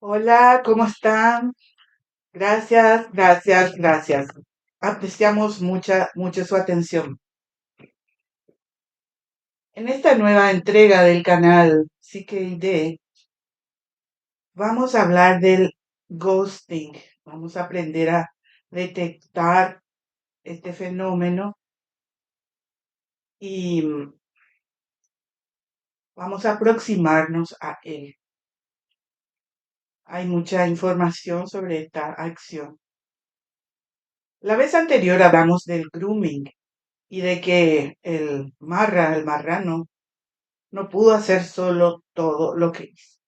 Hola, ¿cómo están? Gracias, gracias, gracias. Apreciamos mucho su atención. En esta nueva entrega del canal CKD vamos a hablar del ghosting. Vamos a aprender a detectar este fenómeno y vamos a aproximarnos a él. Hay mucha información sobre esta acción. La vez anterior hablamos del grooming y de que el marrano, no pudo hacer solo todo lo que hizo.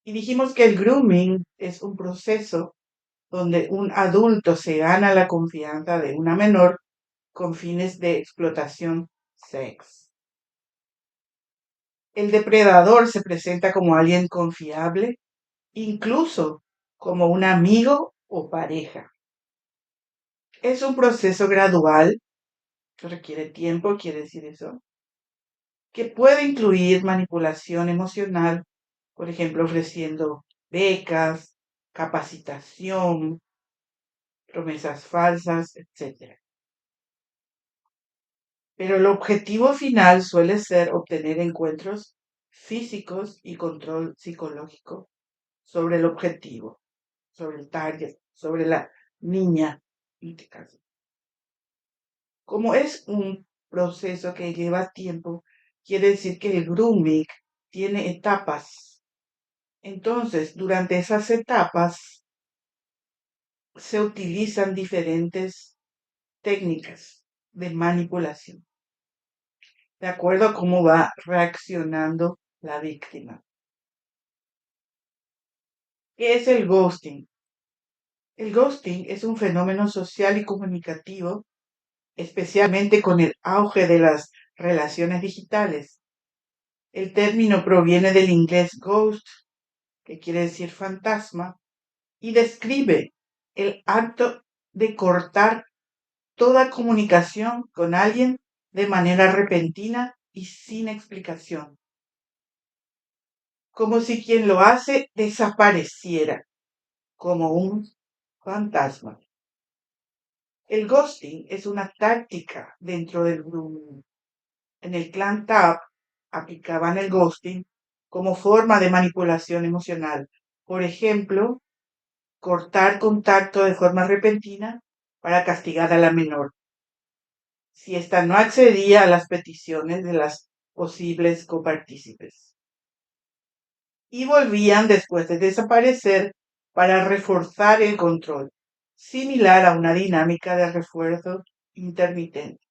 Y dijimos que el grooming es un proceso donde un adulto se gana la confianza de una menor con fines de explotación sex. El depredador se presenta como alguien confiable, incluso como un amigo o pareja. Es un proceso gradual, que requiere tiempo, quiere decir eso, que puede incluir manipulación emocional, por ejemplo, ofreciendo becas, capacitación, promesas falsas, etc. Pero el objetivo final suele ser obtener encuentros físicos y control psicológico sobre el objetivo, sobre el target, sobre la niña, en este caso. Como es un proceso que lleva tiempo, quiere decir que el grooming tiene etapas. Entonces, durante esas etapas se utilizan diferentes técnicas de manipulación, de acuerdo a cómo va reaccionando la víctima. ¿Qué es el ghosting? El ghosting es un fenómeno social y comunicativo, especialmente con el auge de las relaciones digitales. El término proviene del inglés ghost, que quiere decir fantasma, y describe el acto de cortar toda comunicación con alguien de manera repentina y sin explicación, como si quien lo hace desapareciera, como un fantasma. El ghosting es una táctica dentro del grooming. En el clan Tab aplicaban el ghosting como forma de manipulación emocional. Por ejemplo, cortar contacto de forma repentina para castigar a la menor, si ésta no accedía a las peticiones de las posibles copartícipes. Y volvían después de desaparecer para reforzar el control, similar a una dinámica de refuerzo intermitente.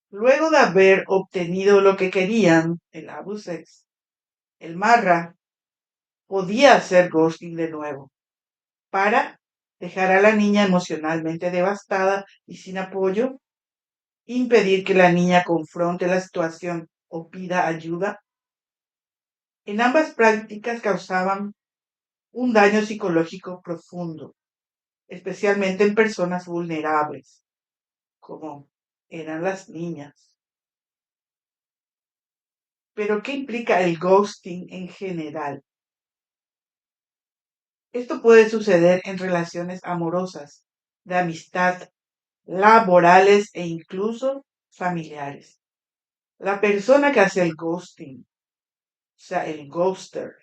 Luego de haber obtenido lo que querían, el abusex, el marra podía hacer ghosting de nuevo para dejar a la niña emocionalmente devastada y sin apoyo, impedir que la niña confronte la situación o pida ayuda. En ambas prácticas causaban un daño psicológico profundo, especialmente en personas vulnerables, como eran las niñas. Pero, ¿qué implica el ghosting en general? Esto puede suceder en relaciones amorosas, de amistad, laborales e incluso familiares. La persona que hace el ghosting, o sea, el ghoster,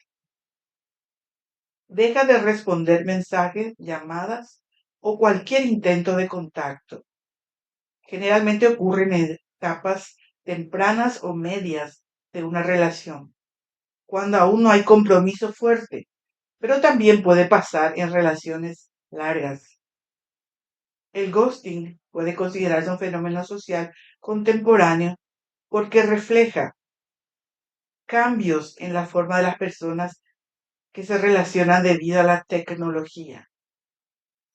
deja de responder mensajes, llamadas o cualquier intento de contacto. Generalmente ocurre en etapas tempranas o medias de una relación, cuando aún no hay compromiso fuerte, pero también puede pasar en relaciones largas. El ghosting puede considerarse un fenómeno social contemporáneo porque refleja cambios en la forma de las personas que se relacionan debido a la tecnología,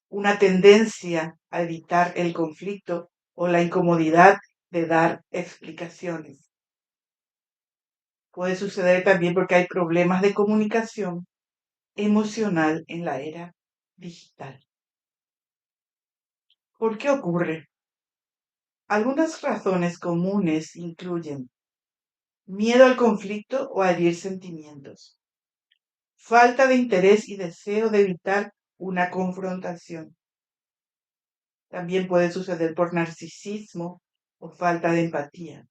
una tendencia a evitar el conflicto o la incomodidad de dar explicaciones. Puede suceder también porque hay problemas de comunicación emocional en la era digital. ¿Por qué ocurre? Algunas razones comunes incluyen miedo al conflicto o a herir sentimientos, falta de interés y deseo de evitar una confrontación. También puede suceder por narcisismo o falta de empatía,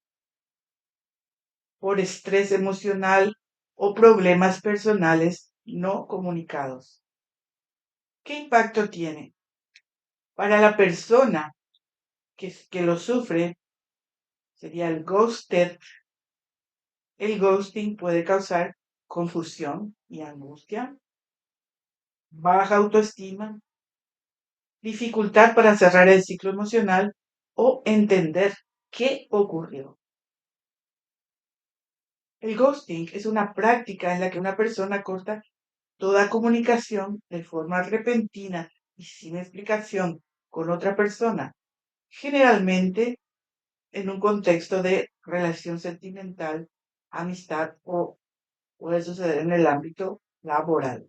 por estrés emocional o problemas personales no comunicados. ¿Qué impacto tiene? Para la persona que lo sufre, sería el ghosted. El ghosting puede causar confusión y angustia, baja autoestima, dificultad para cerrar el ciclo emocional o entender qué ocurrió. El ghosting es una práctica en la que una persona corta toda comunicación de forma repentina y sin explicación con otra persona, generalmente en un contexto de relación sentimental, amistad o puede suceder en el ámbito laboral.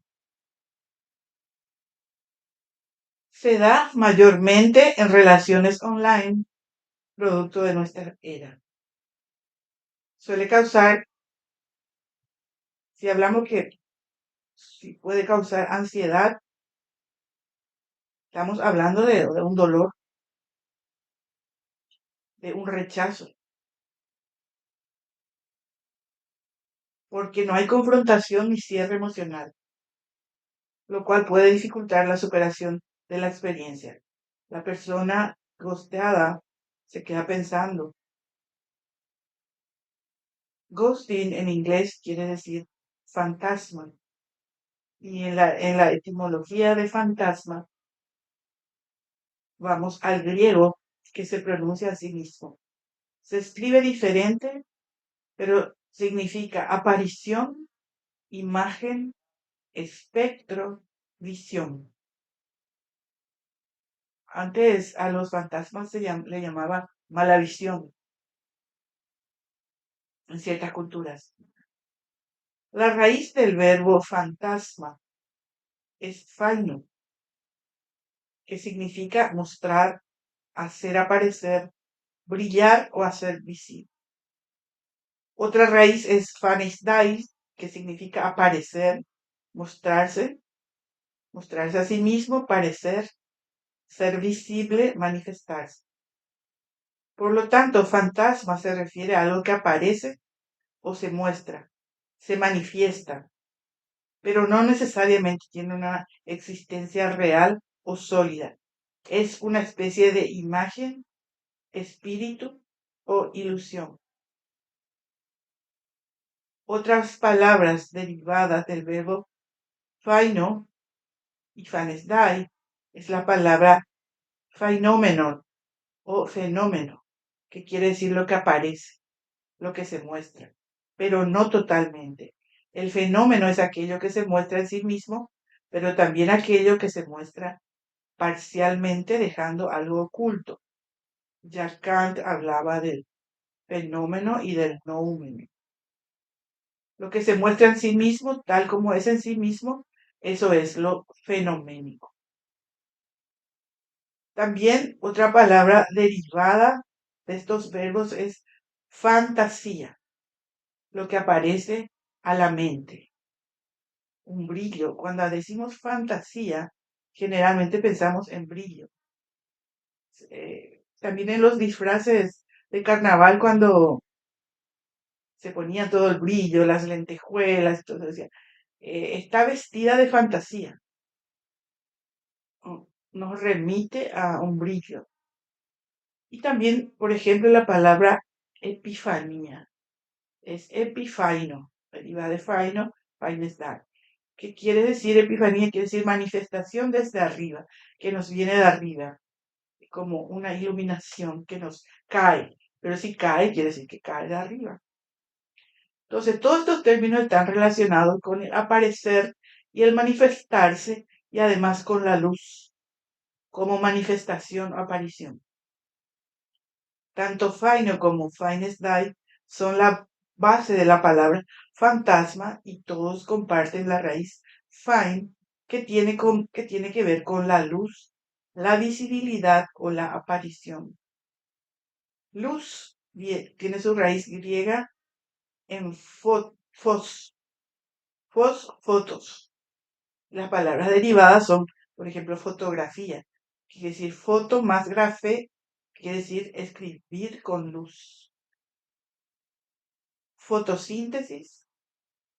Se da mayormente en relaciones online, producto de nuestra era. Suele causar, si hablamos que si puede causar ansiedad, estamos hablando de un dolor, de un rechazo, porque no hay confrontación ni cierre emocional, lo cual puede dificultar la superación de la experiencia. La persona ghosteada se queda pensando. Ghosting en inglés quiere decir fantasma. Y en la etimología de fantasma, vamos al griego que se pronuncia a sí mismo. Se escribe diferente, pero significa aparición, imagen, espectro, visión. Antes a los fantasmas le llamaba mala visión en ciertas culturas. La raíz del verbo fantasma es faino, que significa mostrar, hacer aparecer, brillar o hacer visible. Otra raíz es fanisdai, que significa aparecer, mostrarse, mostrarse a sí mismo, parecer, ser visible, manifestarse. Por lo tanto, fantasma se refiere a algo que aparece o se muestra, se manifiesta, pero no necesariamente tiene una existencia real o sólida. Es una especie de imagen, espíritu o ilusión. Otras palabras derivadas del verbo faino y fanesdai es la palabra fenómeno o fenómeno, que quiere decir lo que aparece, lo que se muestra, pero no totalmente. El fenómeno es aquello que se muestra en sí mismo, pero también aquello que se muestra parcialmente dejando algo oculto. Ya Kant hablaba del fenómeno y del noumeno. Lo que se muestra en sí mismo, tal como es en sí mismo, eso es lo fenoménico. También otra palabra derivada de estos verbos es fantasía, lo que aparece a la mente, un brillo. Cuando decimos fantasía, generalmente pensamos en brillo. También en los disfraces de carnaval, cuando se ponía todo el brillo, las lentejuelas, todo decía, está vestida de fantasía. Nos remite a un brillo. Y también, por ejemplo, la palabra epifanía. Es epifaino, deriva de faino, fainestar. ¿Qué quiere decir epifanía? Quiere decir manifestación desde arriba, que nos viene de arriba, como una iluminación que nos cae. Pero si cae, quiere decir que cae de arriba. Entonces, todos estos términos están relacionados con el aparecer y el manifestarse y además con la luz como manifestación o aparición. Tanto faino como fainesdai son la base de la palabra fantasma y todos comparten la raíz fain que tiene que ver con la luz, la visibilidad o la aparición. Luz tiene su raíz griega en fotos. Las palabras derivadas son, por ejemplo, fotografía. Quiere decir foto más grafé, quiere decir escribir con luz. Fotosíntesis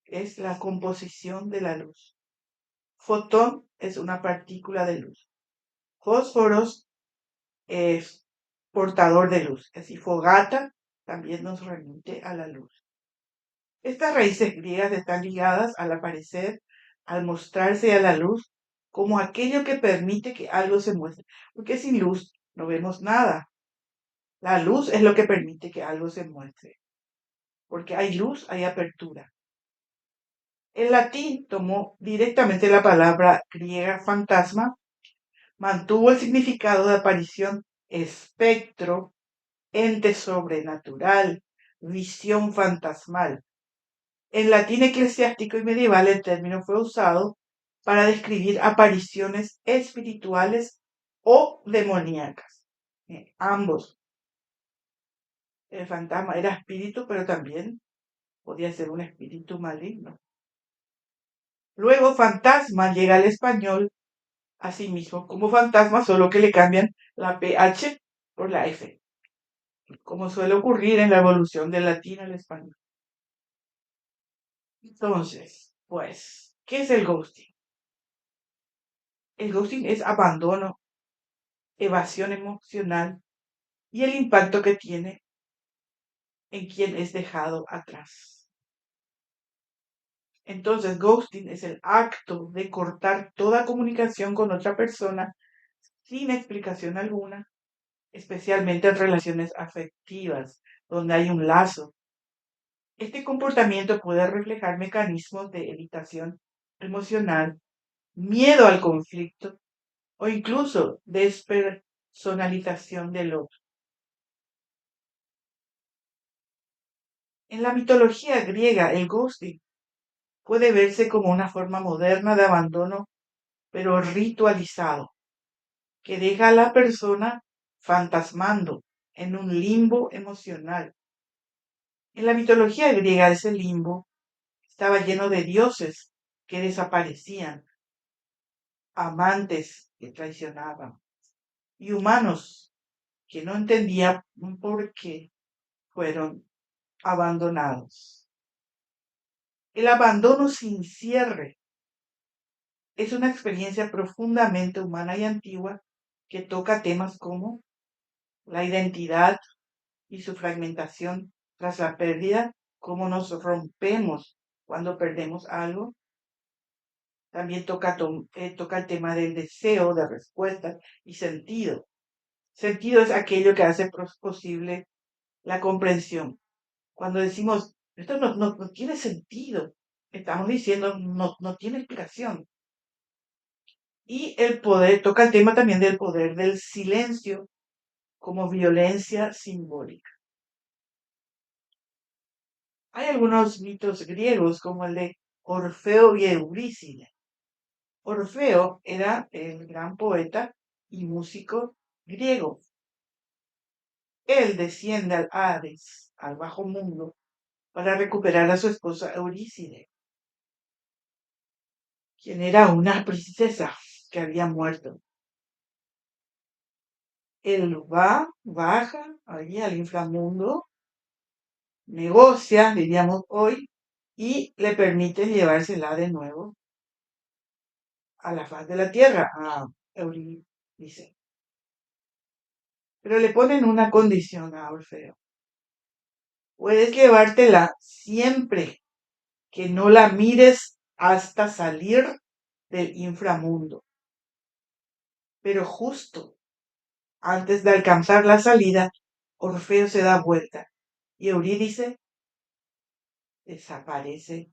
es la composición de la luz. Fotón es una partícula de luz. Fósforos es portador de luz. Es decir, fogata también nos remite a la luz. Estas raíces griegas están ligadas al aparecer, al mostrarse a la luz, como aquello que permite que algo se muestre. Porque sin luz no vemos nada. La luz es lo que permite que algo se muestre. Porque hay luz, hay apertura. El latín tomó directamente la palabra griega fantasma, mantuvo el significado de aparición, espectro, ente sobrenatural, visión fantasmal. En latín eclesiástico y medieval el término fue usado para describir apariciones espirituales o demoníacas. Ambos. El fantasma era espíritu, pero también podía ser un espíritu maligno. Luego fantasma llega al español asimismo como fantasma, solo que le cambian la PH por la F, como suele ocurrir en la evolución del latín al español. Entonces, pues, ¿qué es el ghosting? El ghosting es abandono, evasión emocional y el impacto que tiene en quien es dejado atrás. Entonces, ghosting es el acto de cortar toda comunicación con otra persona sin explicación alguna, especialmente en relaciones afectivas, donde hay un lazo. Este comportamiento puede reflejar mecanismos de evitación emocional, miedo al conflicto o incluso despersonalización del otro. En la mitología griega, el ghosting puede verse como una forma moderna de abandono, pero ritualizado, que deja a la persona fantasmando en un limbo emocional. En la mitología griega, ese limbo estaba lleno de dioses que desaparecían, amantes que traicionaban y humanos que no entendían por qué fueron abandonados. El abandono sin cierre es una experiencia profundamente humana y antigua que toca temas como la identidad y su fragmentación tras la pérdida, cómo nos rompemos cuando perdemos algo. También toca el tema del deseo, de respuesta y sentido. Sentido es aquello que hace posible la comprensión. Cuando decimos, esto no tiene sentido, estamos diciendo, no tiene explicación. Y el poder, toca el tema también del poder del silencio como violencia simbólica. Hay algunos mitos griegos como el de Orfeo y Eurícide. Orfeo era el gran poeta y músico griego. Él desciende al Hades, al bajo mundo, para recuperar a su esposa Eurícide, quien era una princesa que había muerto. Él baja allí al inframundo, negocia, diríamos hoy, y le permite llevársela de nuevo a la faz de la tierra, a Eurídice. Pero le ponen una condición a Orfeo. Puedes llevártela siempre que no la mires hasta salir del inframundo. Pero justo antes de alcanzar la salida, Orfeo se da vuelta y Eurídice desaparece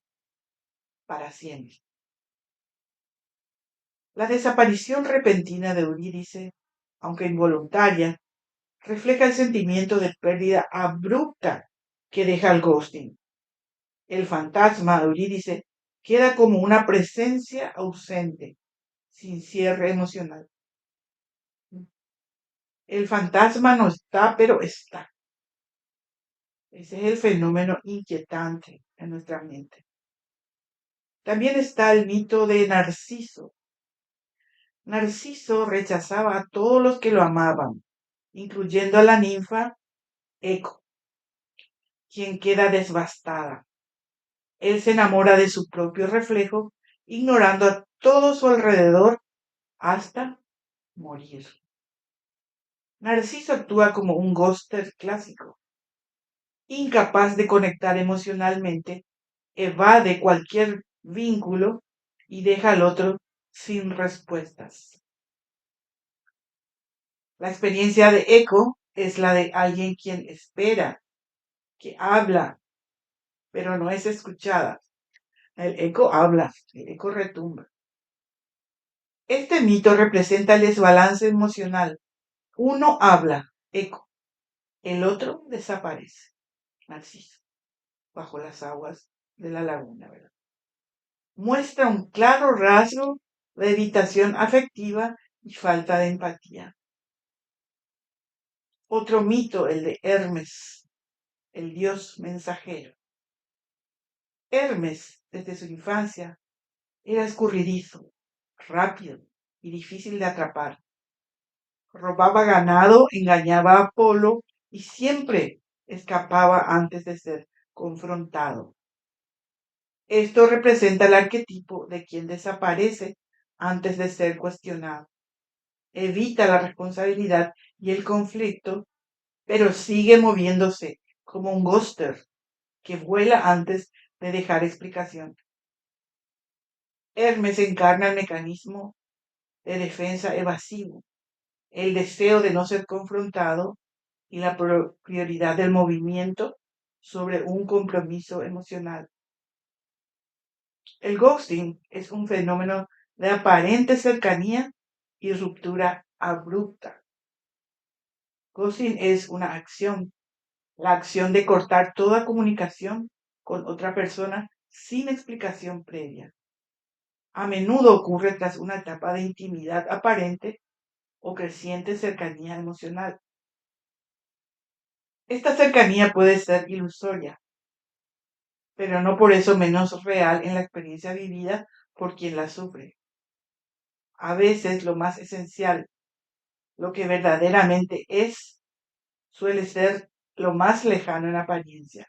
para siempre. La desaparición repentina de Eurídice, aunque involuntaria, refleja el sentimiento de pérdida abrupta que deja el ghosting. El fantasma de Eurídice queda como una presencia ausente, sin cierre emocional. El fantasma no está, pero está. Ese es el fenómeno inquietante en nuestra mente. También está el mito de Narciso. Narciso rechazaba a todos los que lo amaban, incluyendo a la ninfa Eco, quien queda devastada. Él se enamora de su propio reflejo, ignorando a todo su alrededor hasta morir. Narciso actúa como un ghoster clásico, incapaz de conectar emocionalmente, evade cualquier vínculo y deja al otro sin respuestas. La experiencia de Eco es la de alguien quien espera, que habla, pero no es escuchada. El eco habla, el eco retumba. Este mito representa el desbalance emocional. Uno habla, eco, el otro desaparece, Narciso, bajo las aguas de la laguna, ¿verdad? Muestra un claro rasgo de evitación afectiva y falta de empatía. Otro mito, el de Hermes, el dios mensajero. Hermes, desde su infancia, era escurridizo, rápido y difícil de atrapar. Robaba ganado, engañaba a Apolo y siempre escapaba antes de ser confrontado. Esto representa el arquetipo de quien desaparece antes de ser cuestionado. Evita la responsabilidad y el conflicto, pero sigue moviéndose como un ghoster que vuela antes de dejar explicación. Hermes encarna el mecanismo de defensa evasivo, el deseo de no ser confrontado y la prioridad del movimiento sobre un compromiso emocional. El ghosting es un fenómeno de aparente cercanía y ruptura abrupta. Ghosting es una acción, la acción de cortar toda comunicación con otra persona sin explicación previa. A menudo ocurre tras una etapa de intimidad aparente o creciente cercanía emocional. Esta cercanía puede ser ilusoria, pero no por eso menos real en la experiencia vivida por quien la sufre. A veces lo más esencial, lo que verdaderamente es, suele ser lo más lejano en apariencia.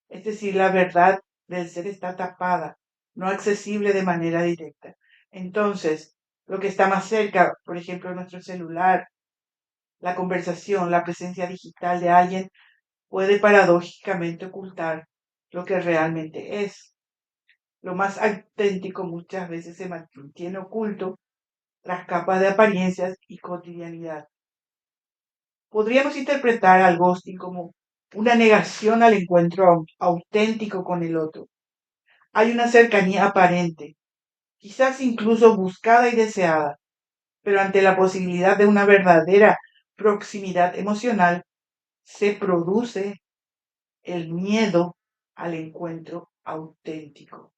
Es decir, la verdad del ser está tapada, no accesible de manera directa. Entonces, lo que está más cerca, por ejemplo, nuestro celular, la conversación, la presencia digital de alguien, puede paradójicamente ocultar lo que realmente es. Lo más auténtico muchas veces se mantiene oculto tras capas de apariencias y cotidianidad. Podríamos interpretar al ghosting como una negación al encuentro auténtico con el otro. Hay una cercanía aparente, quizás incluso buscada y deseada, pero ante la posibilidad de una verdadera proximidad emocional, se produce el miedo al encuentro auténtico.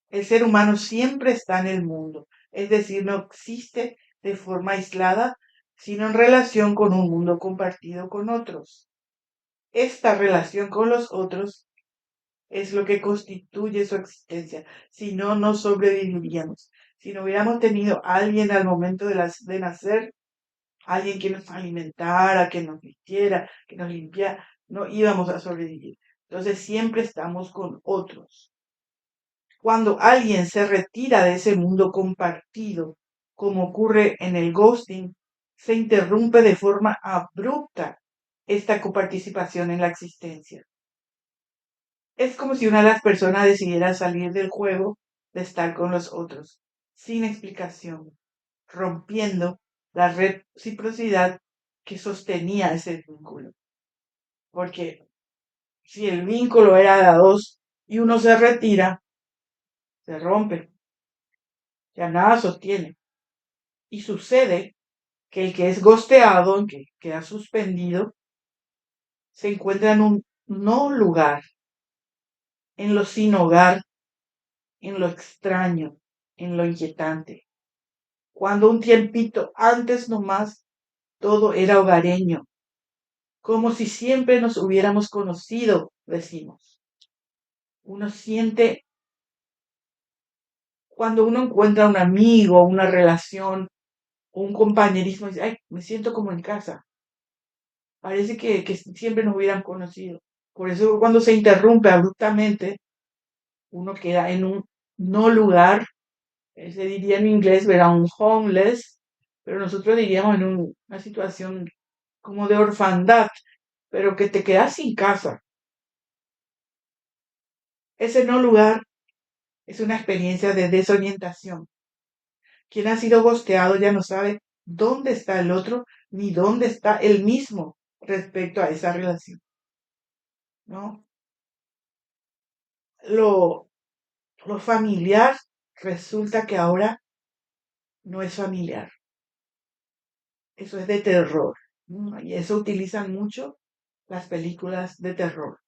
El ser humano siempre está en el mundo, es decir, no existe de forma aislada, sino en relación con un mundo compartido con otros. Esta relación con los otros es lo que constituye su existencia. Si no, no sobreviviríamos. Si no hubiéramos tenido a alguien al momento de nacer, alguien que nos alimentara, que nos vistiera, que nos limpiara, no íbamos a sobrevivir. Entonces siempre estamos con otros. Cuando alguien se retira de ese mundo compartido, como ocurre en el ghosting, se interrumpe de forma abrupta esta coparticipación en la existencia. Es como si una de las personas decidiera salir del juego de estar con los otros, sin explicación, rompiendo la reciprocidad que sostenía ese vínculo. Porque si el vínculo era de a dos y uno se retira, se rompe, ya nada sostiene. Y sucede que el que es gosteado, el que queda suspendido, se encuentra en un no lugar, en lo sin hogar, en lo extraño, en lo inquietante. Cuando un tiempito antes nomás todo era hogareño, como si siempre nos hubiéramos conocido, decimos. Uno siente, cuando uno encuentra un amigo, una relación, un compañerismo, dice, ay, me siento como en casa. Parece que siempre nos hubieran conocido. Por eso cuando se interrumpe abruptamente, uno queda en un no lugar, se diría en inglés, verá, un homeless, pero nosotros diríamos en una situación como de orfandad, pero que te quedas sin casa. Ese no lugar es una experiencia de desorientación. Quien ha sido gosteado ya no sabe dónde está el otro ni dónde está él mismo respecto a esa relación, ¿no? Lo, lo familiar resulta que ahora no es familiar. Eso es de terror, ¿no? Y eso utilizan mucho las películas de terror.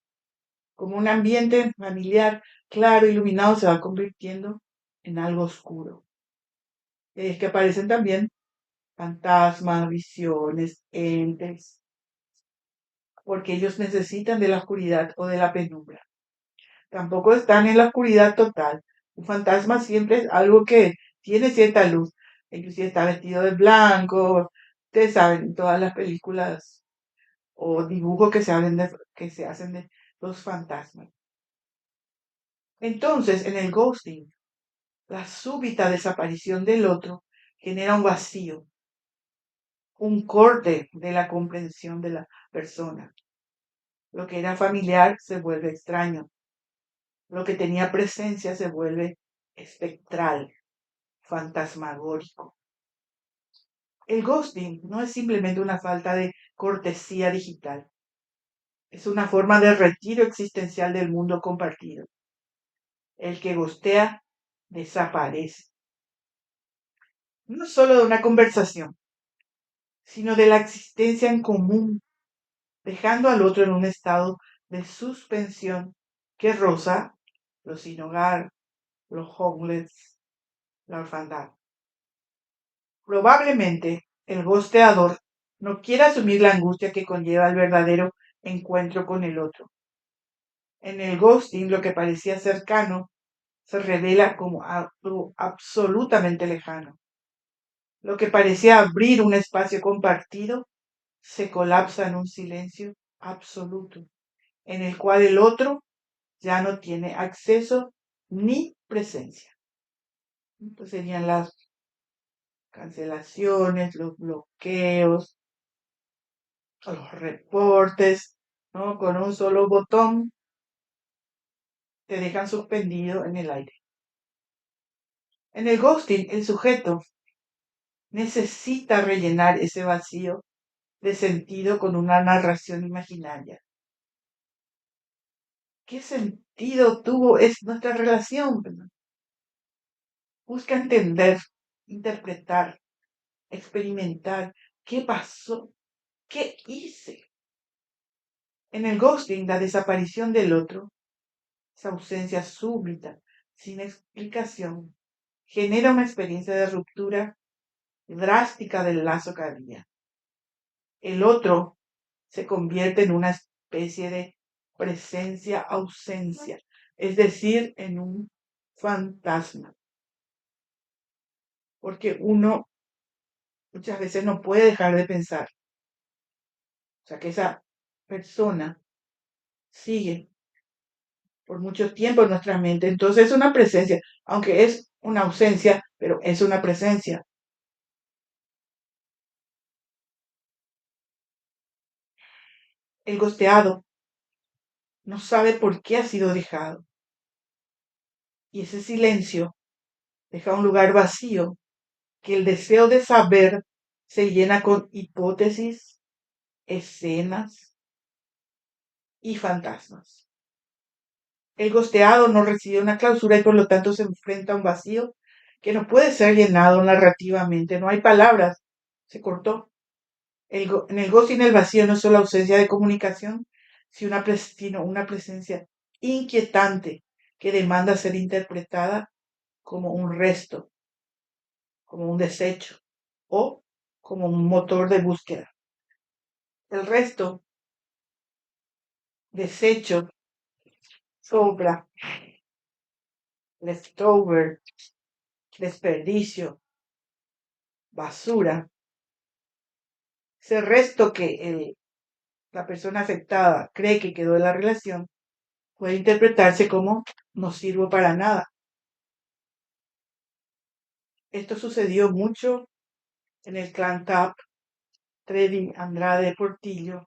Como un ambiente familiar claro, iluminado, se va convirtiendo en algo oscuro. Es que aparecen también fantasmas, visiones, entes, porque ellos necesitan de la oscuridad o de la penumbra. Tampoco están en la oscuridad total. Un fantasma siempre es algo que tiene cierta luz. Inclusive está vestido de blanco. Ustedes saben, todas las películas o dibujos que se hacen de los fantasmas. Entonces, en el ghosting, la súbita desaparición del otro genera un vacío, un corte de la comprensión de la persona. Lo que era familiar se vuelve extraño. Lo que tenía presencia se vuelve espectral, fantasmagórico. El ghosting no es simplemente una falta de cortesía digital, es una forma de retiro existencial del mundo compartido. El que ghostea desaparece, no solo de una conversación, sino de la existencia en común, dejando al otro en un estado de suspensión que roza los sin hogar, los homeless, la orfandad. Probablemente el ghosteador no quiera asumir la angustia que conlleva el verdadero encuentro con el otro. En el ghosting, lo que parecía cercano se revela como algo absolutamente lejano. Lo que parecía abrir un espacio compartido se colapsa en un silencio absoluto, en el cual el otro ya no tiene acceso ni presencia. Entonces serían las cancelaciones, los bloqueos, los reportes, ¿no? Con un solo botón te dejan suspendido en el aire. En el ghosting, el sujeto necesita rellenar ese vacío de sentido con una narración imaginaria. ¿Qué sentido tuvo nuestra relación? Busca entender, interpretar, experimentar. ¿Qué pasó? ¿Qué hice? En el ghosting, la desaparición del otro, esa ausencia súbita, sin explicación, genera una experiencia de ruptura drástica del lazo que había. El otro se convierte en una especie de presencia-ausencia, es decir, en un fantasma, porque uno muchas veces no puede dejar de pensar, o sea, que esa persona sigue por mucho tiempo en nuestra mente, entonces es una presencia, aunque es una ausencia, pero es una presencia. El gosteado no sabe por qué ha sido dejado, y ese silencio deja un lugar vacío que el deseo de saber se llena con hipótesis, escenas y fantasmas. El gosteado no recibe una clausura y por lo tanto se enfrenta a un vacío que no puede ser llenado narrativamente. No hay palabras. Se cortó. En el ghosting el vacío no es solo ausencia de comunicación, sino una presencia inquietante que demanda ser interpretada como un resto, como un desecho o como un motor de búsqueda. El resto desecho, sobra, leftover, desperdicio, basura, ese resto que la persona afectada cree que quedó en la relación, puede interpretarse como no sirvo para nada. Esto sucedió mucho en el clan TAP, Trevi, Andrade, Portillo,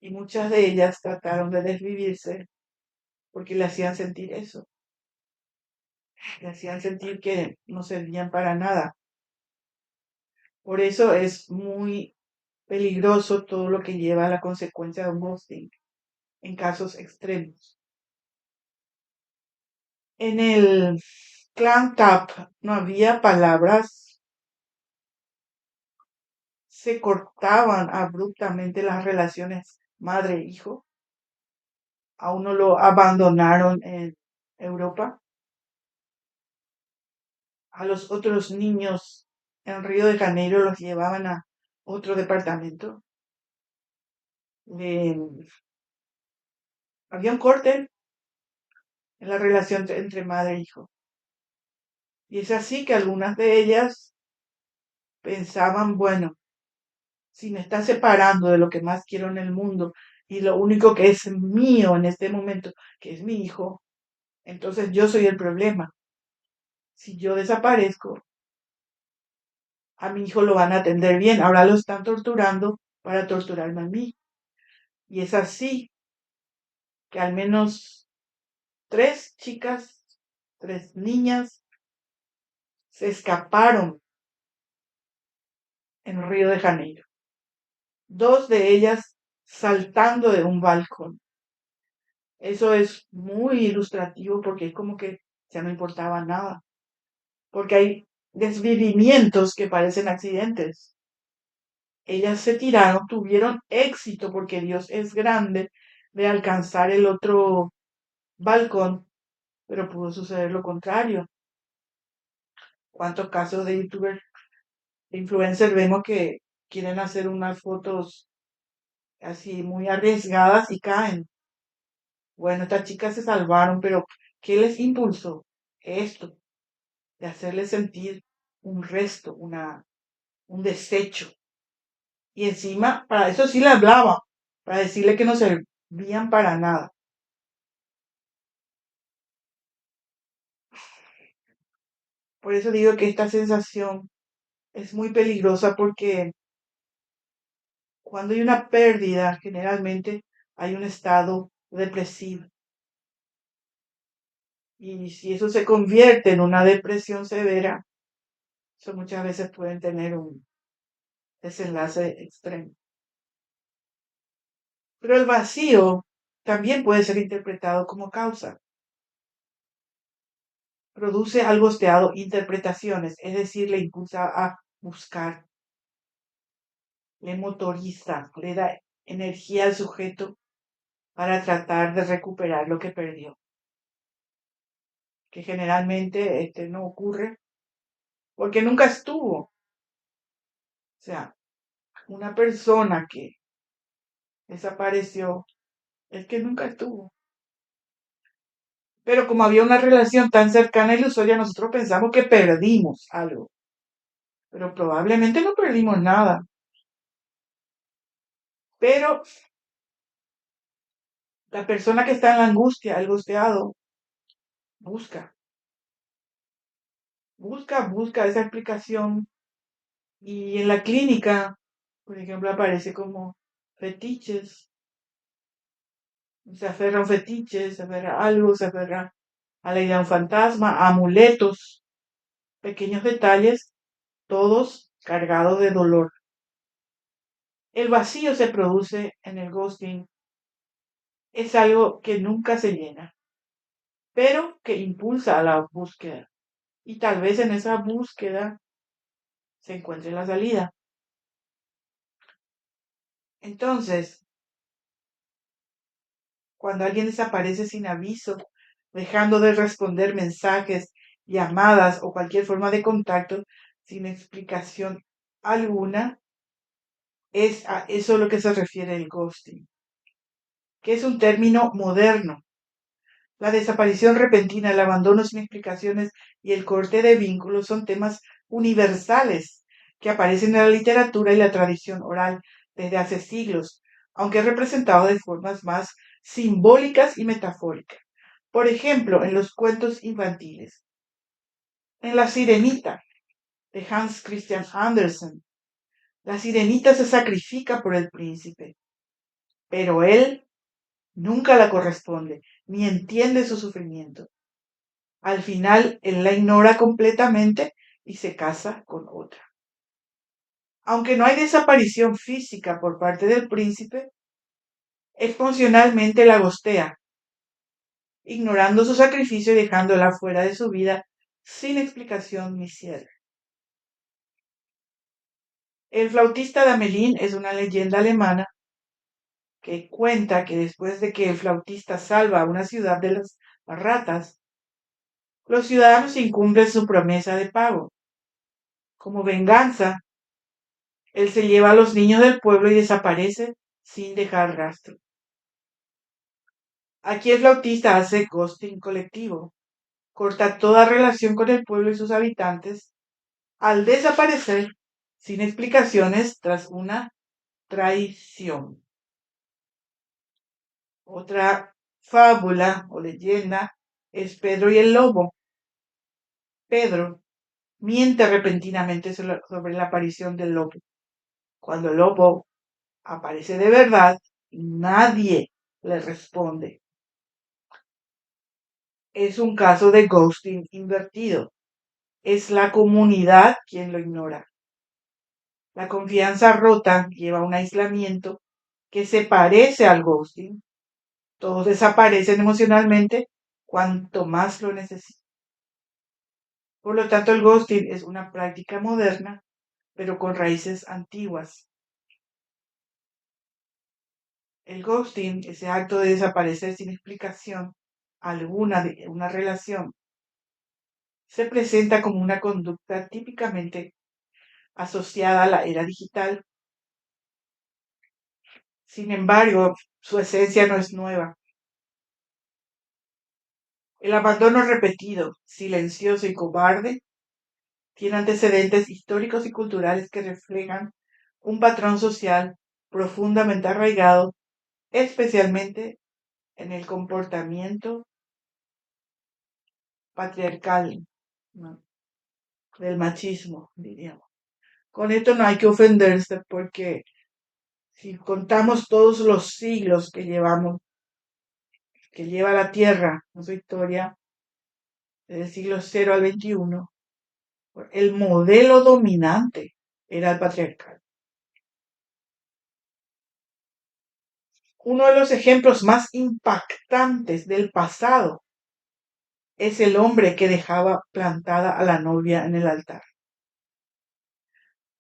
y muchas de ellas trataron de desvivirse porque le hacían sentir eso, le hacían sentir que no servían para nada. Por eso es muy peligroso todo lo que lleva a la consecuencia de un ghosting en casos extremos. En el clan TAP no había palabras, se cortaban abruptamente las relaciones madre-hijo. A uno lo abandonaron en Europa. A los otros niños en Río de Janeiro los llevaban a otro departamento. Había un corte en la relación entre madre e hijo. Y es así que algunas de ellas pensaban, bueno, si me está separando de lo que más quiero en el mundo y lo único que es mío en este momento, que es mi hijo, entonces yo soy el problema. Si yo desaparezco, a mi hijo lo van a atender bien. Ahora lo están torturando para torturarme a mí. Y es así que al menos 3 chicas, 3 niñas, se escaparon en Río de Janeiro. 2 de ellas saltando de un balcón. Eso es muy ilustrativo porque es como que ya no importaba nada. Porque hay desvivimientos que parecen accidentes. Ellas se tiraron, tuvieron éxito porque Dios es grande de alcanzar el otro balcón, pero pudo suceder lo contrario. ¿Cuántos casos de youtubers, de influencers vemos que quieren hacer unas fotos así muy arriesgadas y caen? Bueno, estas chicas se salvaron, pero ¿qué les impulsó? Esto, de hacerles sentir un resto, un desecho. Y encima, para eso sí le hablaba, para decirle que no servían para nada. Por eso digo que esta sensación es muy peligrosa porque cuando hay una pérdida, generalmente hay un estado depresivo. Y si eso se convierte en una depresión severa, eso muchas veces pueden tener un desenlace extremo. Pero el vacío también puede ser interpretado como causa. Produce al gosteado interpretaciones, es decir, le impulsa a buscar, le motoriza, le da energía al sujeto para tratar de recuperar lo que perdió, que generalmente no ocurre porque nunca estuvo. O sea, una persona que desapareció es que nunca estuvo. Pero como había una relación tan cercana y ilusoria, nosotros pensamos que perdimos algo. Pero probablemente no perdimos nada. Pero la persona que está en la angustia, el angustiado, busca, busca esa explicación. Y en la clínica, por ejemplo, aparece como fetiches. Se aferra a un fetiche, se aferra a algo, se aferra a la idea de un fantasma, a amuletos, pequeños detalles, todos cargados de dolor. El vacío se produce en el ghosting, es algo que nunca se llena, pero que impulsa a la búsqueda. Y tal vez en esa búsqueda se encuentre la salida. Entonces, cuando alguien desaparece sin aviso, dejando de responder mensajes, llamadas o cualquier forma de contacto sin explicación alguna, es a eso a lo que se refiere el ghosting. que es un término moderno. La desaparición repentina, el abandono sin explicaciones y el corte de vínculos son temas universales que aparecen en la literatura y la tradición oral desde hace siglos, aunque representados de formas más simbólicas y metafóricas. Por ejemplo, en los cuentos infantiles. En La Sirenita, de Hans Christian Andersen, la sirenita se sacrifica por el príncipe, pero él nunca la corresponde ni entiende su sufrimiento. Al final, él la ignora completamente y se casa con otra. Aunque no hay desaparición física por parte del príncipe, emocionalmente la gostea, ignorando su sacrificio y dejándola fuera de su vida sin explicación ni cierre. El flautista de Hamelin es una leyenda alemana que cuenta que después de que el flautista salva a una ciudad de las ratas, los ciudadanos incumplen su promesa de pago. Como venganza, él se lleva a los niños del pueblo y desaparece sin dejar rastro. Aquí el flautista hace ghosting colectivo, corta toda relación con el pueblo y sus habitantes al desaparecer sin explicaciones tras una traición. Otra fábula o leyenda es Pedro y el lobo. Pedro miente repentinamente sobre la aparición del lobo. Cuando el lobo aparece de verdad, nadie le responde. Es un caso de ghosting invertido. Es la comunidad quien lo ignora. La confianza rota lleva a un aislamiento que se parece al ghosting. Todos desaparecen emocionalmente cuanto más lo necesitan. Por lo tanto, el ghosting es una práctica moderna, pero con raíces antiguas. El ghosting, ese acto de desaparecer sin explicación alguna de una relación, se presenta como una conducta típicamente asociada a la era digital. Sin embargo, su esencia no es nueva. El abandono repetido, silencioso y cobarde tiene antecedentes históricos y culturales que reflejan un patrón social profundamente arraigado, especialmente en el comportamiento patriarcal, ¿no?, del machismo, diríamos. Con esto no hay que ofenderse porque si contamos todos los siglos que lleva la Tierra en su historia, desde el siglo 0 al 21, el modelo dominante era el patriarcal. Uno de los ejemplos más impactantes del pasado es el hombre que dejaba plantada a la novia en el altar.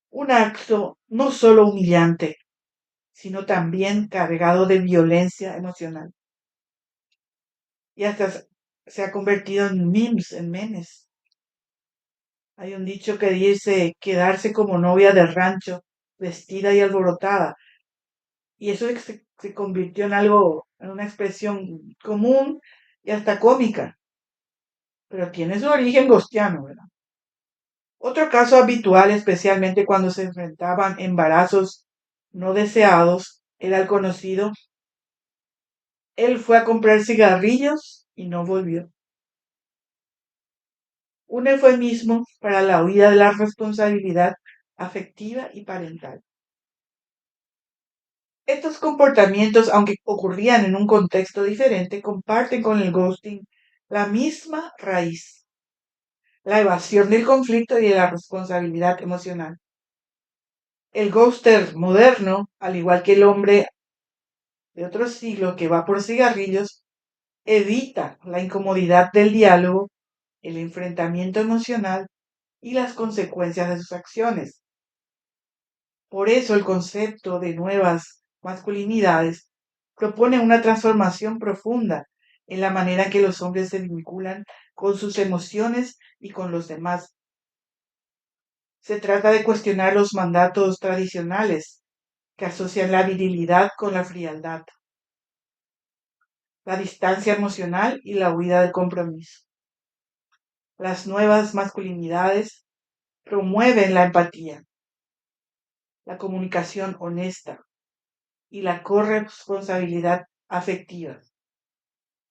Un acto no solo humillante, sino también cargado de violencia emocional. Y hasta se ha convertido en memes, en memes. Hay un dicho que dice quedarse como novia de rancho, vestida y alborotada. Y eso se convirtió en algo, en una expresión común y hasta cómica. Pero tiene su origen gostiano, ¿verdad? Otro caso habitual, especialmente cuando se enfrentaban embarazos no deseados, era el conocido: él fue a comprar cigarrillos y no volvió. Un eufemismo para la huida de la responsabilidad afectiva y parental. Estos comportamientos, aunque ocurrían en un contexto diferente, comparten con el ghosting la misma raíz: la evasión del conflicto y de la responsabilidad emocional. El ghoster moderno, al igual que el hombre de otro siglo que va por cigarrillos, evita la incomodidad del diálogo, el enfrentamiento emocional y las consecuencias de sus acciones. Por eso el concepto de nuevas masculinidades propone una transformación profunda en la manera en que los hombres se vinculan con sus emociones y con los demás. Se trata de cuestionar los mandatos tradicionales que asocian la virilidad con la frialdad. la distancia emocional y la huida del compromiso. Las nuevas masculinidades promueven la empatía, la comunicación honesta y la corresponsabilidad afectiva,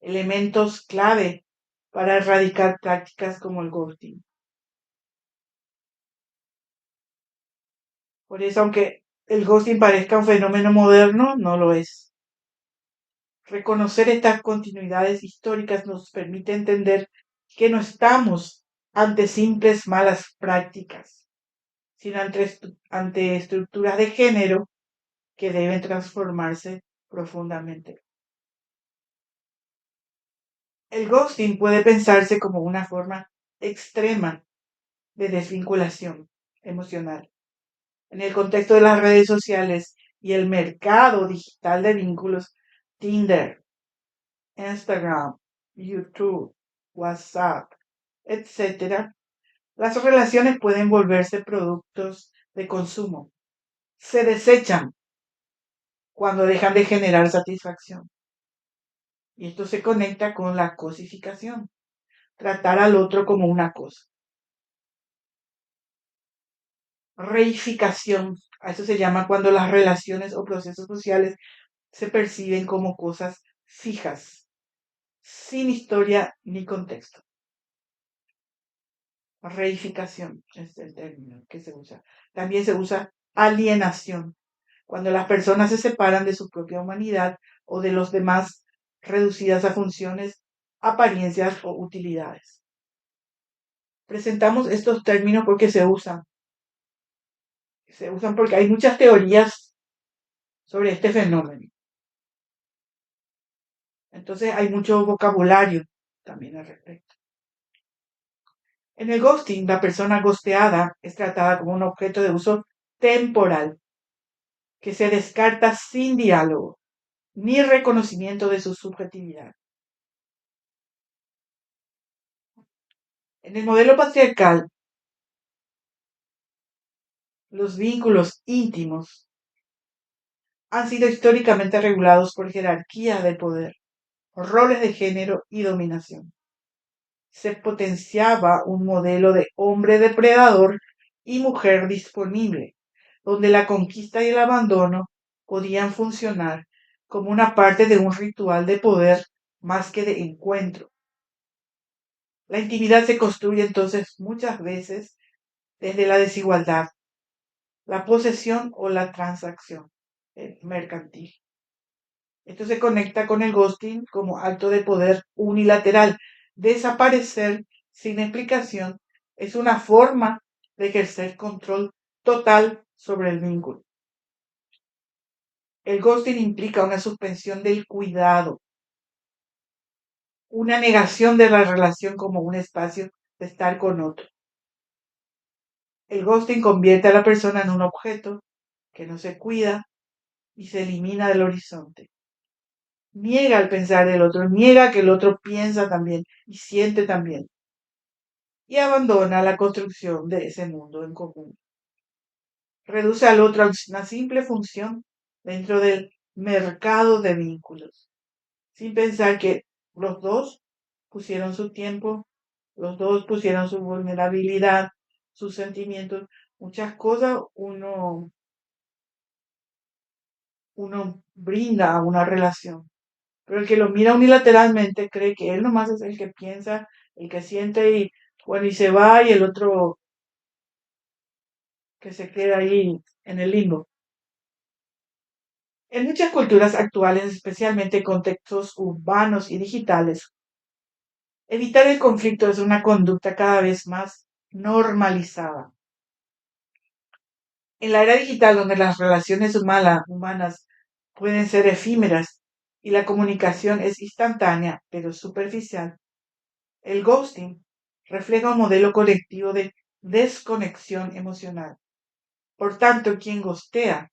elementos clave para erradicar prácticas como el ghosting. Por eso, aunque el ghosting parezca un fenómeno moderno, no lo es. Reconocer estas continuidades históricas nos permite entender que no estamos ante simples malas prácticas, sino ante estructuras de género que deben transformarse profundamente. El ghosting puede pensarse como una forma extrema de desvinculación emocional. En el contexto de las redes sociales y el mercado digital de vínculos, Tinder, Instagram, YouTube, WhatsApp, etcétera, las relaciones pueden volverse productos de consumo. Se desechan cuando dejan de generar satisfacción. Y esto se conecta con la cosificación, tratar al otro como una cosa. Reificación, a eso se llama cuando las relaciones o procesos sociales se perciben como cosas fijas, sin historia ni contexto. Reificación es el término que se usa. También se usa alienación, cuando las personas se separan de su propia humanidad o de los demás, reducidas a funciones, apariencias o utilidades. Presentamos estos términos porque se usan. Se usan porque hay muchas teorías sobre este fenómeno. Entonces hay mucho vocabulario también al respecto. En el ghosting, la persona ghosteada es tratada como un objeto de uso temporal que se descarta sin diálogo ni reconocimiento de su subjetividad. En el modelo patriarcal, los vínculos íntimos han sido históricamente regulados por jerarquías de poder, roles de género y dominación. Se potenciaba un modelo de hombre depredador y mujer disponible, donde la conquista y el abandono podían funcionar como una parte de un ritual de poder más que de encuentro. La intimidad se construye entonces muchas veces desde la desigualdad, la posesión o la transacción mercantil. Esto se conecta con el ghosting como acto de poder unilateral. Desaparecer sin explicación es una forma de ejercer control total sobre el vínculo. El ghosting implica una suspensión del cuidado, una negación de la relación como un espacio de estar con otro. El ghosting convierte a la persona en un objeto que no se cuida y se elimina del horizonte. Niega el pensar del otro, niega que el otro piensa también y siente también. Y abandona la construcción de ese mundo en común. Reduce al otro a una simple función dentro del mercado de vínculos, sin pensar que los dos pusieron su tiempo, los dos pusieron su vulnerabilidad, sus sentimientos, muchas cosas uno brinda a una relación. Pero el que lo mira unilateralmente cree que él nomás es el que piensa, el que siente y bueno, y se va y el otro que se queda ahí en el limbo. En muchas culturas actuales, especialmente en contextos urbanos y digitales, evitar el conflicto es una conducta cada vez más normalizada. En la era digital, donde las relaciones humanas pueden ser efímeras y la comunicación es instantánea pero superficial, el ghosting refleja un modelo colectivo de desconexión emocional. Por tanto, quien ghostea,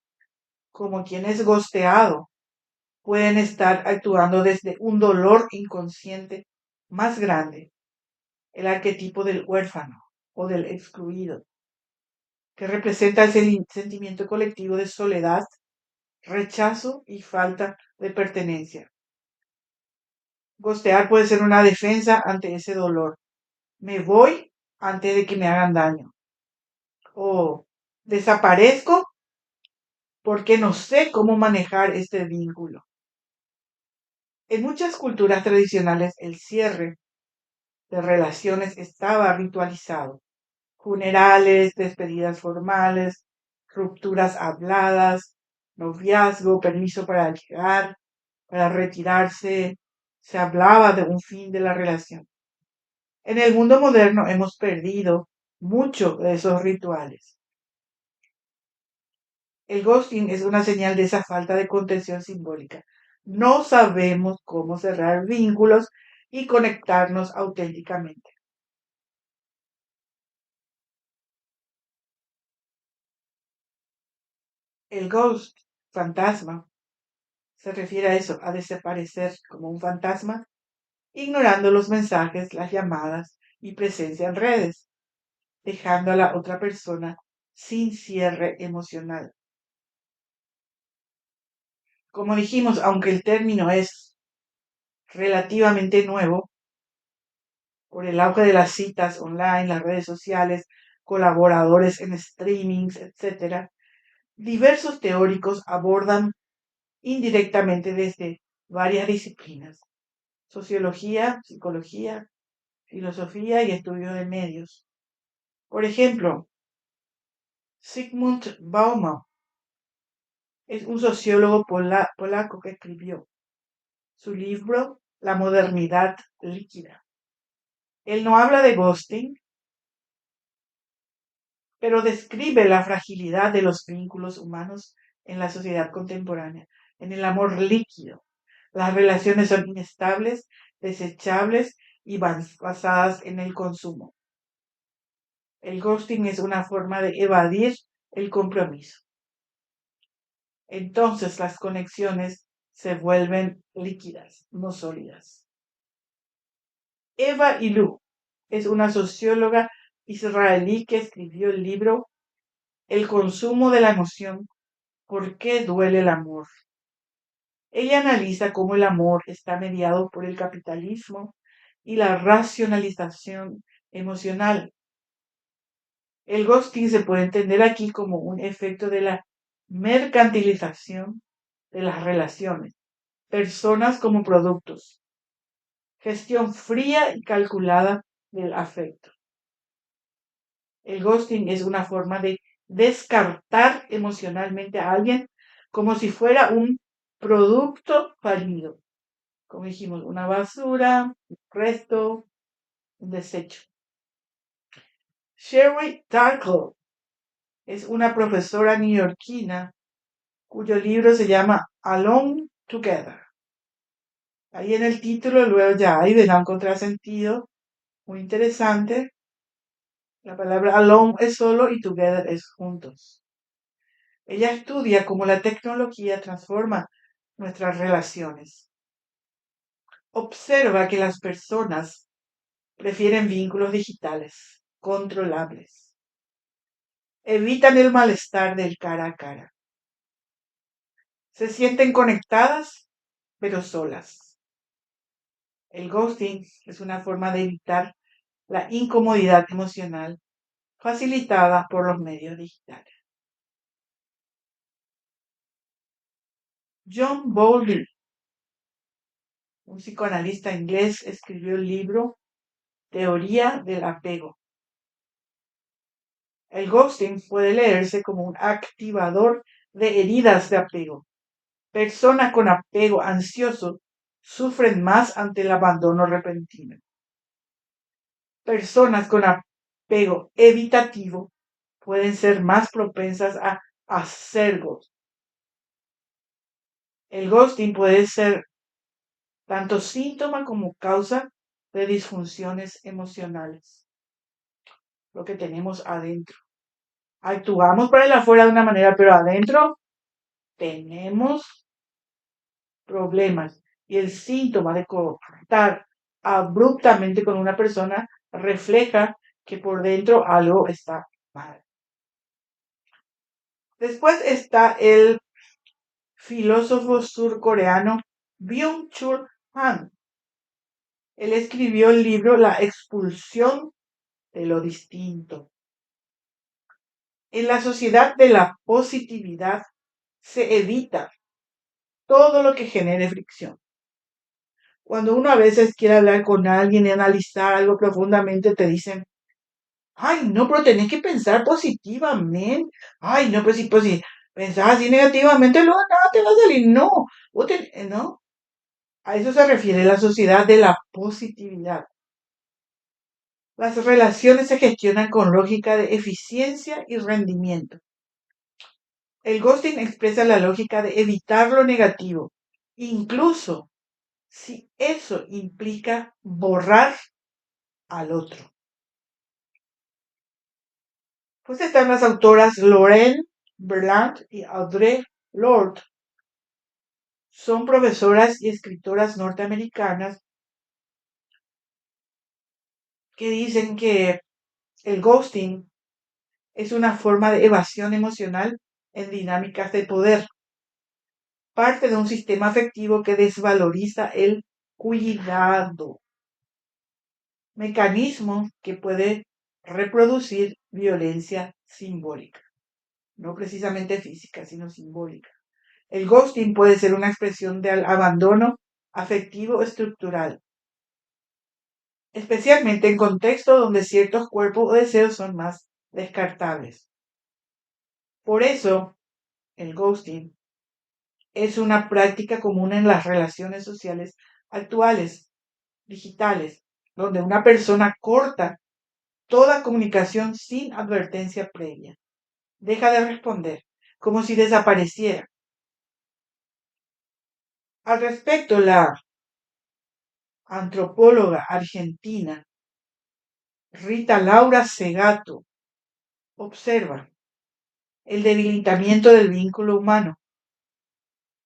como quien es ghosteado, pueden estar actuando desde un dolor inconsciente más grande, el arquetipo del huérfano o del excluido, que representa el sentimiento colectivo de soledad, rechazo y falta de pertenencia. Ghostear puede ser una defensa ante ese dolor. Me voy antes de que me hagan daño. O desaparezco porque no sé cómo manejar este vínculo. En muchas culturas tradicionales el cierre de relaciones estaba ritualizado. Funerales, despedidas formales, rupturas habladas, noviazgo, permiso para llegar, para retirarse. Se hablaba de un fin de la relación. En el mundo moderno hemos perdido mucho de esos rituales. El ghosting es una señal de esa falta de contención simbólica. No sabemos cómo cerrar vínculos y conectarnos auténticamente. El ghost, fantasma, se refiere a eso, a desaparecer como un fantasma, ignorando los mensajes, las llamadas y presencia en redes, dejando a la otra persona sin cierre emocional. Como dijimos, aunque el término es relativamente nuevo, por el auge de las citas online, las redes sociales, colaboradores en streamings, etc., diversos teóricos abordan indirectamente desde varias disciplinas: sociología, psicología, filosofía y estudio de medios. Por ejemplo, Zygmunt Bauman es un sociólogo polaco que escribió su libro La modernidad líquida. Él no habla de ghosting, pero describe la fragilidad de los vínculos humanos en la sociedad contemporánea, en el amor líquido. Las relaciones son inestables, desechables y basadas en el consumo. El ghosting es una forma de evadir el compromiso. Entonces las conexiones se vuelven líquidas, no sólidas. Eva Ilú es una socióloga israelí que escribió el libro El consumo de la emoción, ¿por qué duele el amor? Ella analiza cómo el amor está mediado por el capitalismo y la racionalización emocional. El ghosting se puede entender aquí como un efecto de la mercantilización de las relaciones, personas como productos, gestión fría y calculada del afecto. El ghosting es una forma de descartar emocionalmente a alguien como si fuera un producto fallido. Como dijimos, una basura, un resto, un desecho. Sherry Turkle es una profesora neoyorquina cuyo libro se llama Alone Together. Ahí en el título luego ya ahí verán encontrar sentido muy interesante. La palabra alone es solo y together es juntos. Ella estudia cómo la tecnología transforma nuestras relaciones. Observa que las personas prefieren vínculos digitales, controlables. Evitan el malestar del cara a cara. Se sienten conectadas, pero solas. El ghosting es una forma de evitar la incomodidad emocional facilitada por los medios digitales. John Bowlby, un psicoanalista inglés, escribió el libro Teoría del apego. El ghosting puede leerse como un activador de heridas de apego. Personas con apego ansioso sufren más ante el abandono repentino. Personas con apego evitativo pueden ser más propensas a hacer ghosting. El ghosting puede ser tanto síntoma como causa de disfunciones emocionales, lo que tenemos adentro. Actuamos para el afuera de una manera, pero adentro tenemos problemas. Y el síntoma de cortar abruptamente con una persona refleja que por dentro algo está mal. Después está el filósofo surcoreano Byung-Chul Han. Él escribió el libro La expulsión de lo distinto. En la sociedad de la positividad se evita todo lo que genere fricción. Cuando uno a veces quiere hablar con alguien y analizar algo profundamente, te dicen, ay, no, pero tenés que pensar positivamente. Ay, no, pero si pensás así negativamente, luego nada te va a salir. No, no. A eso se refiere la sociedad de la positividad. Las relaciones se gestionan con lógica de eficiencia y rendimiento. El ghosting expresa la lógica de evitar lo negativo, incluso si eso implica borrar al otro. Pues están las autoras Lorraine Berland y Audre Lorde. Son profesoras y escritoras norteamericanas que dicen que el ghosting es una forma de evasión emocional en dinámicas de poder, parte de un sistema afectivo que desvaloriza el cuidado, mecanismo que puede reproducir violencia simbólica, no precisamente física, sino simbólica. El ghosting puede ser una expresión de abandono afectivo estructural, especialmente en contextos donde ciertos cuerpos o deseos son más descartables. Por eso, el ghosting es una práctica común en las relaciones sociales actuales, digitales, donde una persona corta toda comunicación sin advertencia previa. Deja de responder, como si desapareciera. Al respecto, la antropóloga argentina Rita Laura Segato observa el debilitamiento del vínculo humano.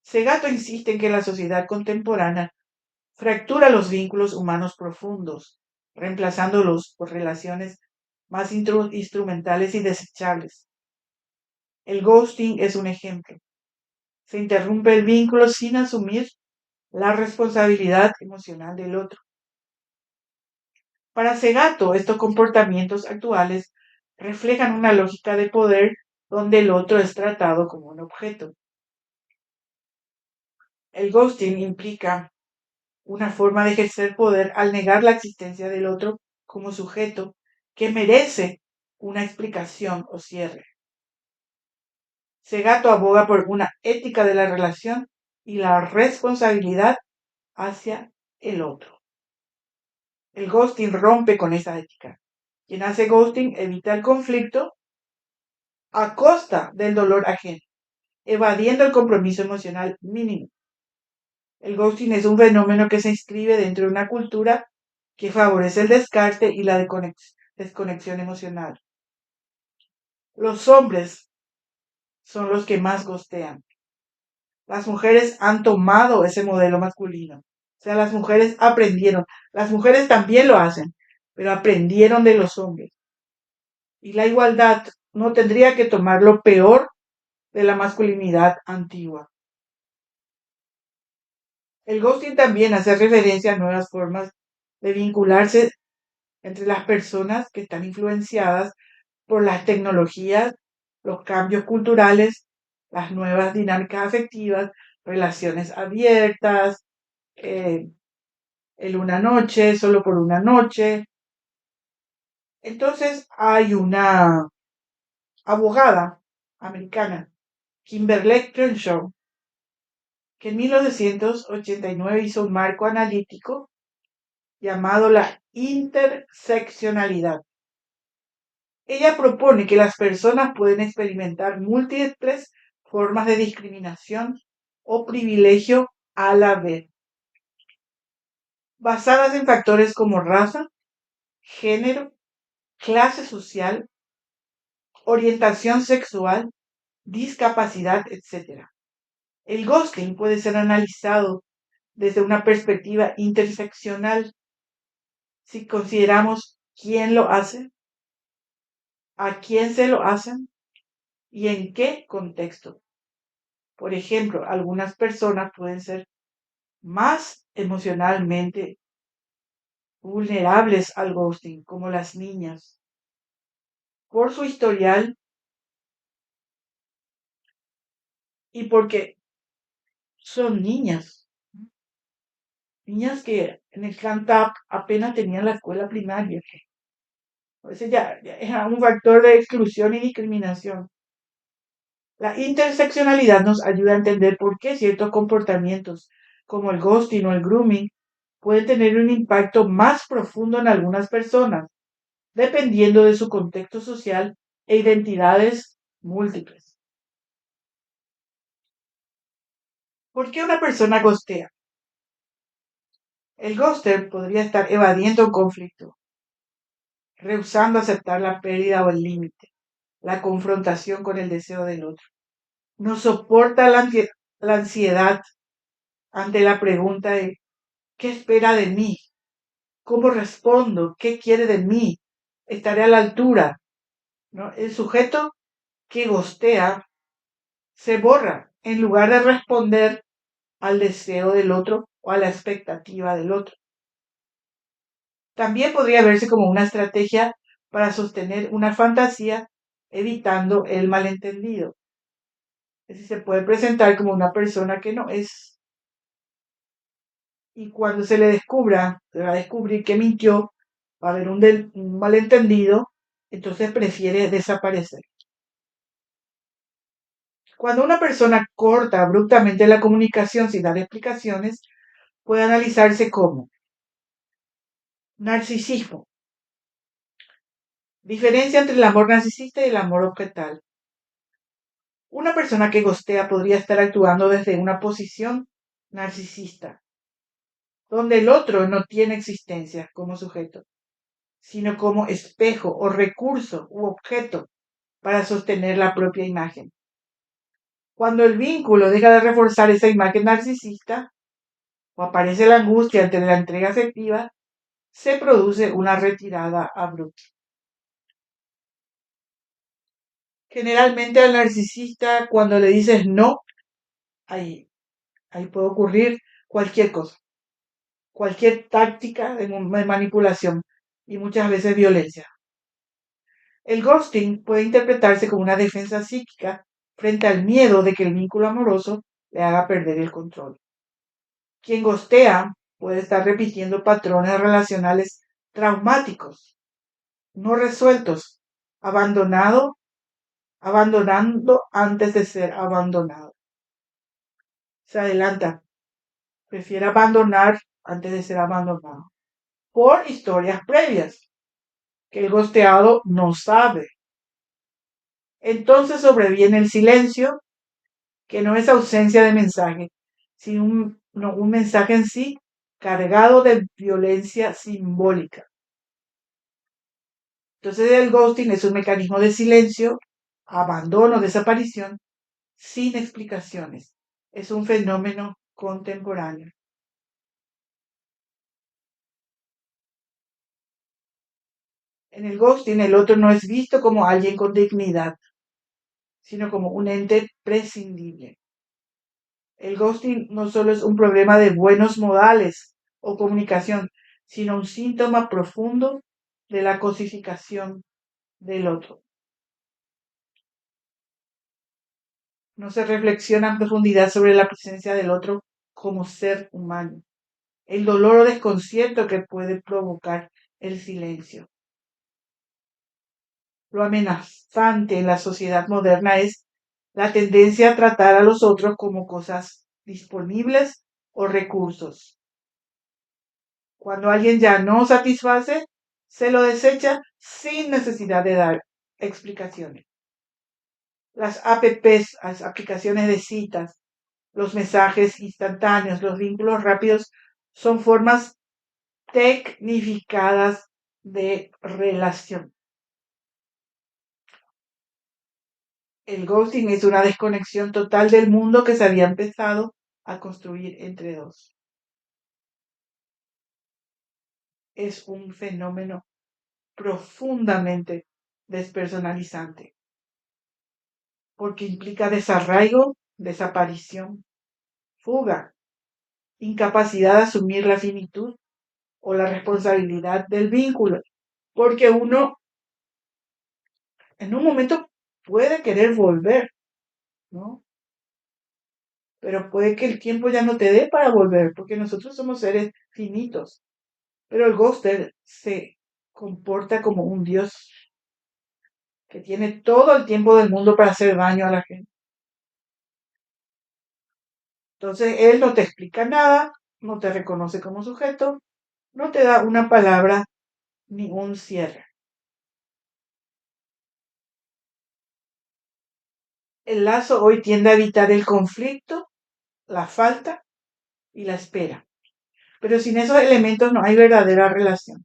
Segato insiste en que la sociedad contemporánea fractura los vínculos humanos profundos, reemplazándolos por relaciones más instrumentales y desechables. El ghosting es un ejemplo. Se interrumpe el vínculo sin asumir la responsabilidad emocional del otro. Para Segato, estos comportamientos actuales reflejan una lógica de poder donde el otro es tratado como un objeto. El ghosting implica una forma de ejercer poder al negar la existencia del otro como sujeto que merece una explicación o cierre. Segato aboga por una ética de la relación y la responsabilidad hacia el otro. El ghosting rompe con esa ética. Quien hace ghosting evita el conflicto a costa del dolor ajeno, evadiendo el compromiso emocional mínimo. El ghosting es un fenómeno que se inscribe dentro de una cultura que favorece el descarte y la desconexión emocional. Los hombres son los que más ghostean. Las mujeres han tomado ese modelo masculino. O sea, las mujeres aprendieron. Las mujeres también lo hacen, pero aprendieron de los hombres. Y la igualdad no tendría que tomar lo peor de la masculinidad antigua. El ghosting también hace referencia a nuevas formas de vincularse entre las personas que están influenciadas por las tecnologías, los cambios culturales, las nuevas dinámicas afectivas, relaciones abiertas, el una noche, solo por una noche. Entonces hay una abogada americana, Kimberly Crenshaw, que en 1989 hizo un marco analítico llamado la interseccionalidad. Ella propone que las personas pueden experimentar múltiples formas de discriminación o privilegio a la vez, basadas en factores como raza, género, clase social, orientación sexual, discapacidad, etc. El ghosting puede ser analizado desde una perspectiva interseccional si consideramos quién lo hace, a quién se lo hacen y en qué contexto. Por ejemplo, algunas personas pueden ser más emocionalmente vulnerables al ghosting, como las niñas, por su historial y porque son niñas, niñas que en el CANTAP apenas tenían la escuela primaria. Ese ya es un factor de exclusión y discriminación. La interseccionalidad nos ayuda a entender por qué ciertos comportamientos, como el ghosting o el grooming, pueden tener un impacto más profundo en algunas personas, dependiendo de su contexto social e identidades múltiples. ¿Por qué una persona ghostea? El ghoster podría estar evadiendo un conflicto, rehusando aceptar la pérdida o el límite, la confrontación con el deseo del otro. No soporta la ansiedad ante la pregunta de ¿qué espera de mí? ¿Cómo respondo? ¿Qué quiere de mí? ¿Estaré a la altura? ¿No? El sujeto que gostea se borra en lugar de responder al deseo del otro o a la expectativa del otro. También podría verse como una estrategia para sostener una fantasía evitando el malentendido. Es decir, se puede presentar como una persona que no es. Y cuando se le descubra, se va a descubrir que mintió, va a haber un malentendido, entonces prefiere desaparecer. Cuando una persona corta abruptamente la comunicación sin dar explicaciones, puede analizarse como narcisismo. Diferencia entre el amor narcisista y el amor objetal. Una persona que gostea podría estar actuando desde una posición narcisista, donde el otro no tiene existencia como sujeto, sino como espejo o recurso u objeto para sostener la propia imagen. Cuando el vínculo deja de reforzar esa imagen narcisista o aparece la angustia ante la entrega afectiva, se produce una retirada abrupta. Generalmente al narcisista, cuando le dices no, ahí puede ocurrir cualquier cosa, cualquier táctica de manipulación y muchas veces violencia. El ghosting puede interpretarse como una defensa psíquica frente al miedo de que el vínculo amoroso le haga perder el control. Quien ghostea puede estar repitiendo patrones relacionales traumáticos, no resueltos, abandonando antes de ser abandonado. Se adelanta, prefiere abandonar antes de ser abandonado, por historias previas que el ghosteado no sabe. Entonces sobreviene el silencio, que no es ausencia de mensaje, sino un mensaje en sí cargado de violencia simbólica. Entonces el ghosting es un mecanismo de silencio, abandono, desaparición, sin explicaciones. Es un fenómeno contemporáneo. En el ghosting el otro no es visto como alguien con dignidad, sino como un ente prescindible. El ghosting no solo es un problema de buenos modales o comunicación, sino un síntoma profundo de la cosificación del otro. No se reflexiona en profundidad sobre la presencia del otro como ser humano, el dolor o desconcierto que puede provocar el silencio. Lo amenazante en la sociedad moderna es la tendencia a tratar a los otros como cosas disponibles o recursos. Cuando alguien ya no satisface, se lo desecha sin necesidad de dar explicaciones. Las apps, las aplicaciones de citas, los mensajes instantáneos, los vínculos rápidos son formas tecnificadas de relación. El ghosting es una desconexión total del mundo que se había empezado a construir entre dos. Es un fenómeno profundamente despersonalizante, porque implica desarraigo, desaparición, fuga, incapacidad de asumir la finitud o la responsabilidad del vínculo, porque uno en un momento puede querer volver, ¿no? Pero puede que el tiempo ya no te dé para volver, porque nosotros somos seres finitos. Pero el ghoster se comporta como un dios que tiene todo el tiempo del mundo para hacer daño a la gente. Entonces él no te explica nada, no te reconoce como sujeto, no te da una palabra ni un cierre. El lazo hoy tiende a evitar el conflicto, la falta y la espera. Pero sin esos elementos no hay verdadera relación.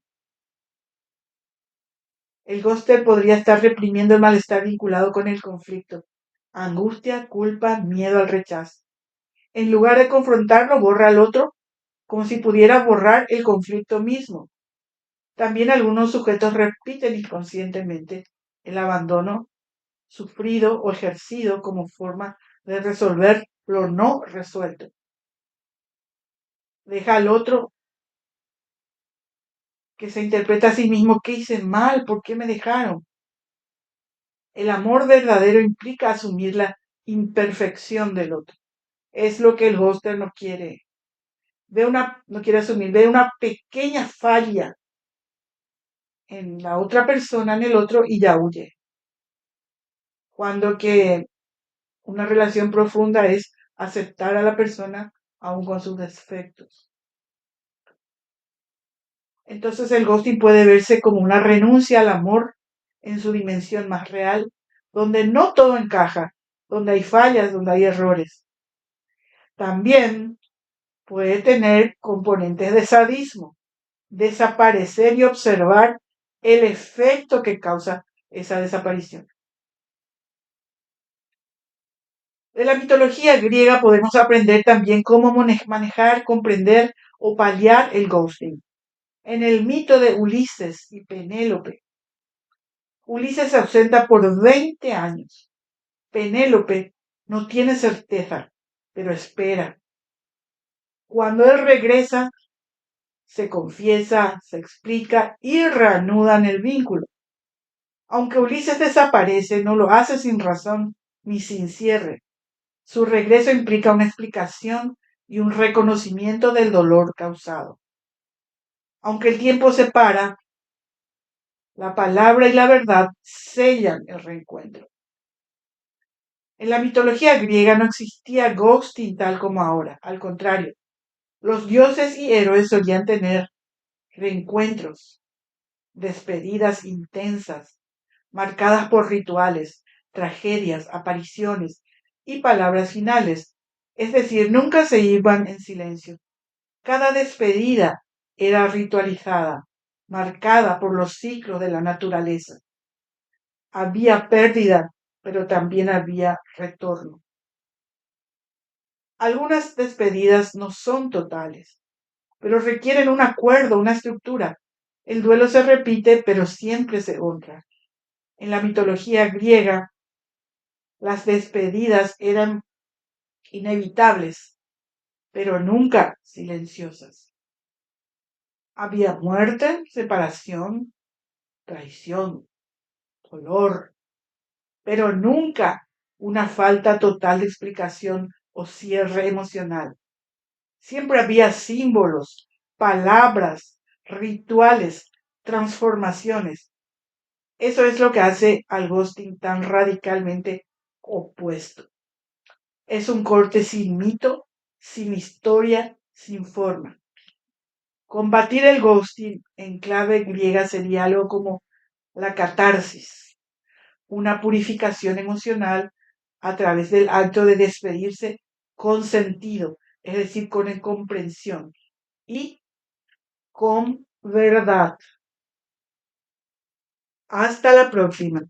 El ghoster podría estar reprimiendo el malestar vinculado con el conflicto. Angustia, culpa, miedo al rechazo. En lugar de confrontarlo, borra al otro como si pudiera borrar el conflicto mismo. También algunos sujetos repiten inconscientemente el abandono sufrido o ejercido como forma de resolver lo no resuelto. Deja al otro que se interpreta a sí mismo: ¿qué hice mal? ¿Por qué me dejaron? El amor verdadero implica asumir la imperfección del otro. Es lo que el ghoster no quiere. No quiere asumir, ve una pequeña falla en la otra persona, en el otro, y ya huye. Cuando que una relación profunda es aceptar a la persona aún con sus defectos. Entonces el ghosting puede verse como una renuncia al amor en su dimensión más real, donde no todo encaja, donde hay fallas, donde hay errores. También puede tener componentes de sadismo, desaparecer y observar el efecto que causa esa desaparición. De la mitología griega podemos aprender también cómo manejar, comprender o paliar el ghosting. En el mito de Ulises y Penélope, Ulises se ausenta por 20 años. Penélope no tiene certeza, pero espera. Cuando él regresa, se confiesa, se explica y reanudan el vínculo. Aunque Ulises desaparece, no lo hace sin razón ni sin cierre. Su regreso implica una explicación y un reconocimiento del dolor causado. Aunque el tiempo separa, la palabra y la verdad sellan el reencuentro. En la mitología griega no existía ghosting tal como ahora. Al contrario, los dioses y héroes solían tener reencuentros, despedidas intensas, marcadas por rituales, tragedias, apariciones y palabras finales. Es decir, nunca se iban en silencio. Cada despedida era ritualizada, marcada por los ciclos de la naturaleza. Había pérdida, pero también había retorno. Algunas despedidas no son totales, pero requieren un acuerdo, una estructura. El duelo se repite, pero siempre se honra. En la mitología griega, las despedidas eran inevitables, pero nunca silenciosas. Había muerte, separación, traición, dolor, pero nunca una falta total de explicación o cierre emocional. Siempre había símbolos, palabras, rituales, transformaciones. Eso es lo que hace al ghosting tan radicalmente opuesto. Es un corte sin mito, sin historia, sin forma. Combatir el ghosting en clave griega sería algo como la catarsis, una purificación emocional a través del acto de despedirse con sentido, es decir, con comprensión y con verdad. Hasta la próxima.